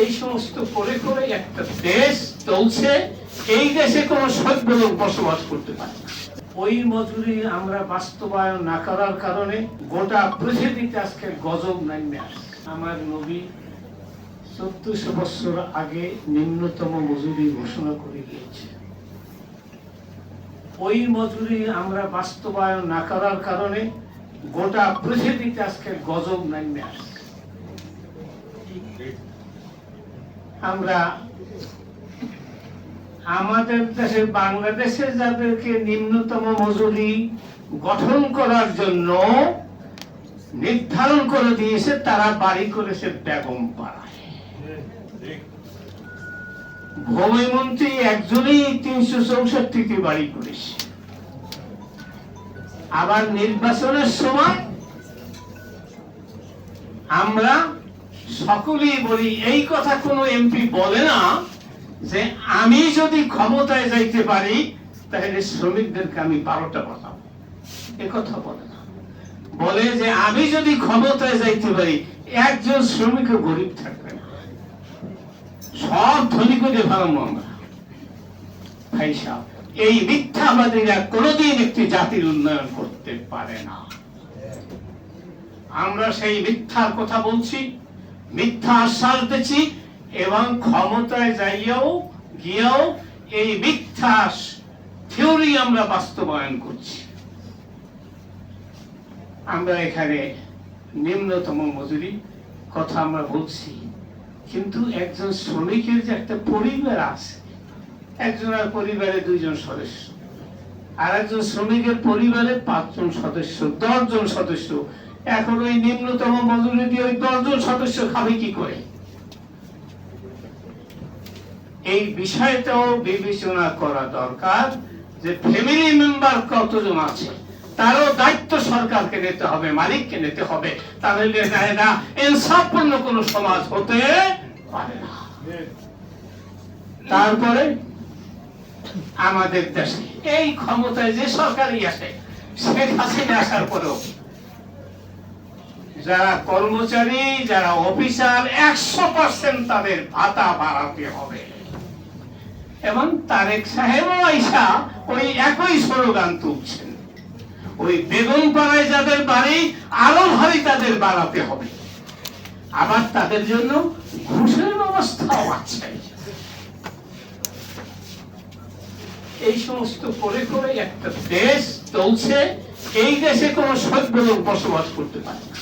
এই সমস্ত করে করে একটা দেশ চলছে, এই দেশে কোনো সভ্য লোক বসবাস করতে পারে না। ওই মজুরি আমরা বাস্তবায়ন না করার কারণে গোটা পৃথিবীতে আজকে গজব নামে আসছে। আমার নবী 1400 বছর আগে নিম্নতম মজুরি ঘোষণা করে গিয়েছে। ওই মজুরি আমরা বাস্তবায়ন না করার কারণে গোটা পৃথিবীতে আজকে গজব নামে আসছে। আমরা আমাদের দেশে বাংলাদেশে যাদেরকে নিম্নতম মজুরি গঠন করার জন্য নির্ধারণ করে দিয়েছে তারা বাড়ি করেছে বেগম পাড়ায়। ভূমিমন্ত্রী একজনই 364টি বাড়ি করেছে। আবার নির্বাচনের সময় আমরা সকলেই বলি, এই কথা কোনো এমপি বলে না যে আমি যদি ক্ষমতায় যাইতে পারি তাহলে শ্রমিকদেরকে আমি 12টা বাজাবো, এ কথা বলে না। বলে যে আমি যদি ক্ষমতায় যাইতে পারি একজন শ্রমিক গরিব থাকবে না, সব ধনী করে ভাববো আমরা। ভাই সাহেব, এই মিথ্যাবাদীরা কোনোদিন একটি জাতির উন্নয়ন করতে পারে না। আমরা সেই মিথ্যার কথা বলছি, মিথ্যা আশ্বাস দিচ্ছি এবং ক্ষমতায় গিয়েও এই মিথ্যা থিওরি আমরা বাস্তবায়ন করছি। আমরা এখানে নিম্নতম মজুরি কথা আমরা বলছি, কিন্তু একজন শ্রমিকের যে একটা পরিবার আছে, একজনের পরিবারে 2 জন সদস্য, আর একজন শ্রমিকের পরিবারে 5 জন সদস্য, 10 জন সদস্য। এখন ওই নিম্নতম মজুরি দিয়ে ওই 10 জন সদস্য খাবে কি করে? এই বিষয়টাও বিবেচনা করা দরকার যে ফ্যামিলি মেম্বার কতজন আছে, তারও দায়িত্ব সরকারকে নিতে হবে, মালিককে নিতে হবে। তাহলে না ইনসাফপূর্ণ কোন সমাজ হতে পারে না। তারপরে আমাদের দেশে এই ক্ষমতায় যে সরকারই আসে, শেখ হাসিনা আসার পরেও যারা কর্মচারী, যারা অফিসার, 100% তাদের ভাতা বাড়াতে হবে। এবং তারেক সাহেব আইসা ওই একই স্লোগান তুলছেন, ওই বেগম পাড়ায় যাদের বাড়ি আরো ভারী তাদের বাড়াতে হবে। আবার তাদের জন্য ঘুষের ব্যবস্থাও আছে। এই সমস্ত করে করে একটা দেশ চলছে, এই দেশে কোনো সভ্য লোক বসবাস করতে পারে না।